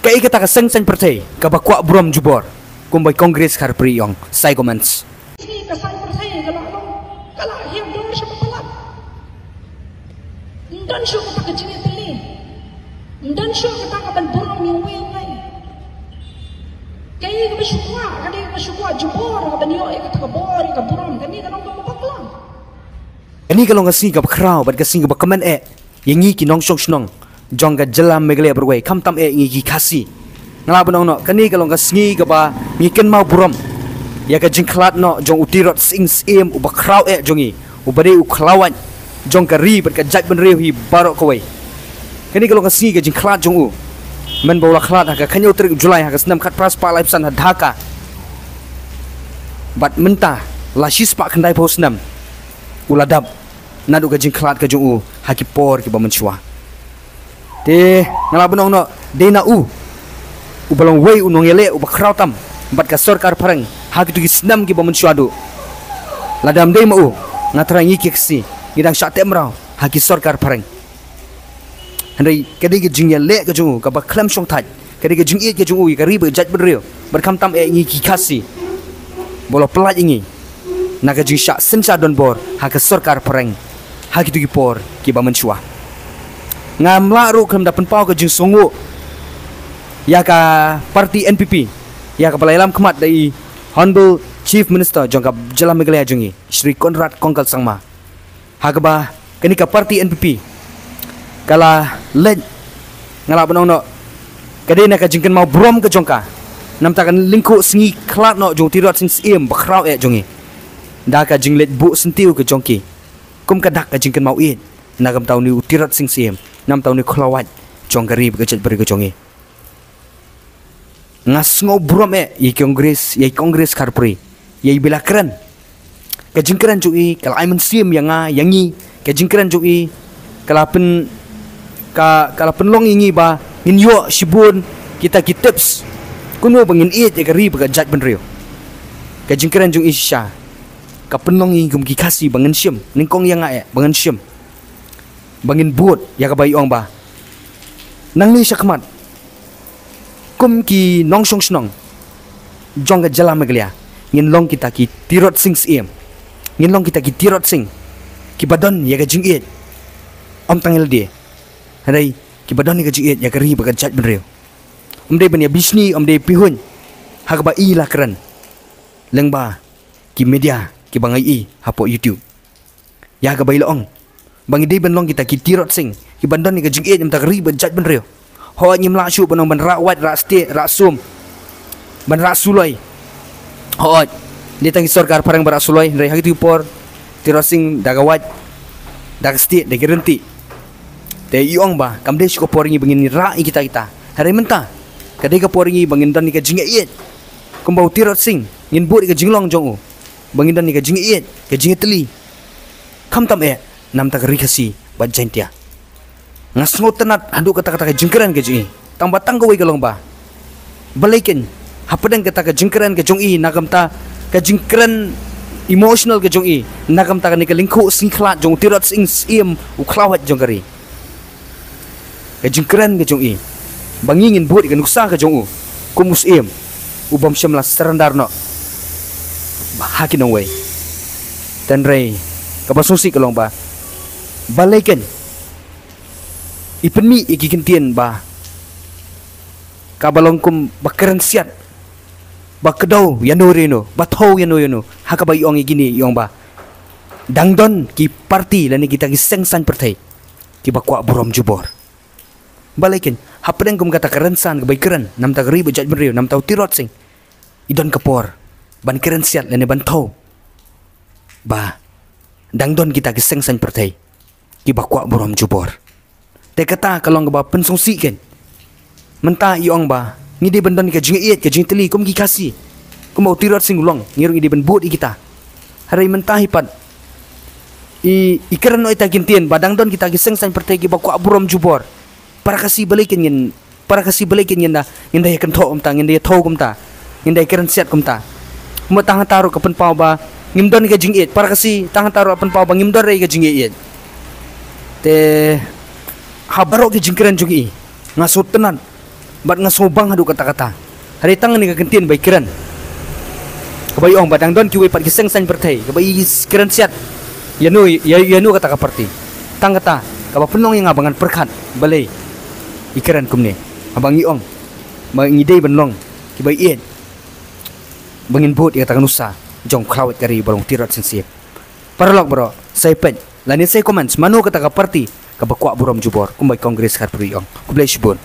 Kai kata ka seng pertai ka bakwa brom jubor kumbai kongres kar priyong sai comments. Ini kasai pertai kalau yang dong siapa pelak. Dan syuk kata ke jini teli. Dan syuk kata ke ban brom yang way. Kai ka besyukwa, kadi ka besyukwa jubor ka ban yo kata ka bor ka brom kani ka nong baklang. Ini kalau ngasi ka bakrau bat kasi ka bakaman yang ngi ki nong syong snong jong ka jelam megle berway kam tam ngi ki kasi ngalab nong no kani kalau ngasngi ka ba ngi ken mau brom ya ka jingklat no jong utirot sing sim u bakrau jongi u bade u klawan jong ka ri bat ka jaj ben rew hi barok kawai kani kalau ngasi ka jingklat jong u men bola klat ha ka kanyo trik julai ha ka snam khat pras pa laip san ha dhaka bat menta la shis pa khandai posnam uladap nadu ka jingklat ka jong u haki por ki ba menchwa te ngalab nong no de na u balong wei unong yele u bakrau tam bat ka sarkar parang haki tu snam ki ba menchwa do ladam de ma u ngatra ngi kiksi ngidang syak temrau haki sarkar parang handai kadi ki jing yele ka jong ka ba klam shong thaj kadi ki jing e ka jong u ka ri ba jaj bereu berkam tam ngi ki khasi bolo pelaj ngi naga jing syak sencha don bor haka sarkar parang haki tu ki por ki ba menchwa ngam la ru kam dapen pau ke jing songo ya ka parti NPP ya ka balailam khmat dai honorable chief minister jong ka jala meghalaya jongi Shri Conrad Kongkal Sangma ha ka ba kani ka parti NPP kala len ngala bonong no kade na ka jingken mau brom ke jongka nam ta kan lingku singi klat no jong tirot sing sim bakrau jongi da ka jinglet bu sentiu ke jongki kum ka dak ka jingken mau it nagam tau ni tirot sing sim nam tau ni khlawat jong gari beget beri ke jongi ngas ngo brom ye kongres karpri ye bila keren ka jingkran jui kala aiman sim yanga yangi ka jingkran jui kala pen long ingi ba ngin yo shibun kita tips kuno bangin it ye gari beget ben rio ka jingkran jui sha ka penlong ingi gum ki kasi bangen sim ningkong yanga bangen sim bangin buat ya ka bai ong ba nang ni sakmat kum ki nong song snong jong ka jala meglia ngin long kita ki tirot sing sim ngin long kita ki tirot sing ki badon ya ka jing it om tangel de hadai ki badon ni ka jing it ya ka ri ba ka jat benreu om de ben ya bisni om de pihun ha ka ba i la kran leng ba ki media ki bangai i hapo YouTube ya ka bai long bang ide ben long kita ki tirot sing ki bandon ni ka jing it ta ri ba jat benreu ho nyim la shu benong ban ra wat ra ste ra sum ban ra suloi ho dia tangi sarkar parang bara suloi rai hagi por tirosing dagawat dag ste de gerenti te iong ba kamde shu ko poringi bangin ra kita hari menta kadai ka poringi bangin dan ni ka jing it kumbau tirot sing ngin bu ka jinglong jong u bangin dan ni ka jing it ka jing teli kam tam nam tak rikasi bajentia ngasngot tenat handuk kata-kata jengkeran ke jungi tang batang kawai galong ba balikin hapadang kata jengkeran ke jungi nagam ta ka jengkeran emotional ke jungi nagam ta ni ka lingku singklat jong tirot sing sim u klawat jong kari ka jengkeran ke jungi bangingin buat ka nuksa ke jong u kumus im ubam syamla serandar no hakin away dan rei kabasusi kalong ba balikin ipen mi ikikintien ba kabalong kum bakeren siat bakedau yanoreno bathau yano hakabai ong igini yong ba dangdon ki parti lani kita ki sengsan pertai ki bakwa borom jubor balikin hapdeng kum kata kerensan kebai keren nam ta gari bejat benriu nam tau tirot sing idon kapor ban keren siat lani ban thau ba dangdon kita ki sengsan pertai ki bakwa borom jubor te kata kalau ngaba pensongsi kan menta iong ba ni de bendon ka jing iet ka jing teli kum gi kasi kum mau tirot sing ulong ngirung ide ben bot kita hari menta hipat ikeran no ita kintien badang don kita giseng san pertegi bakwa burom jubor para kasi balikin yin na inda yakan tho umta inda ya tho kumta inda ikeran siat kumta mo tang taru kapen pau ba ngimdon ka jing iet para kasi tang taru apen pau ba ngimdon rei ka jing iet te habaro ki jingkran jugi ngasut tenan bat ngasobang hadu kata-kata hari tangan ni kagentin bai kiran kabai ong badang don kiwe pat giseng san pertai kabai kiran siat yanu kata kaparti tang kata kaba penong yang abangan perkat balai ikiran kumne abang iong mangidei benlong kibai iet bangin bot kata kanusa jong klawet kari balong tirat sensip paralok bro saya pen lain saya komen mano kata kaparti kabakwa buram jubor kumbai kongres harpri ong kublai shibun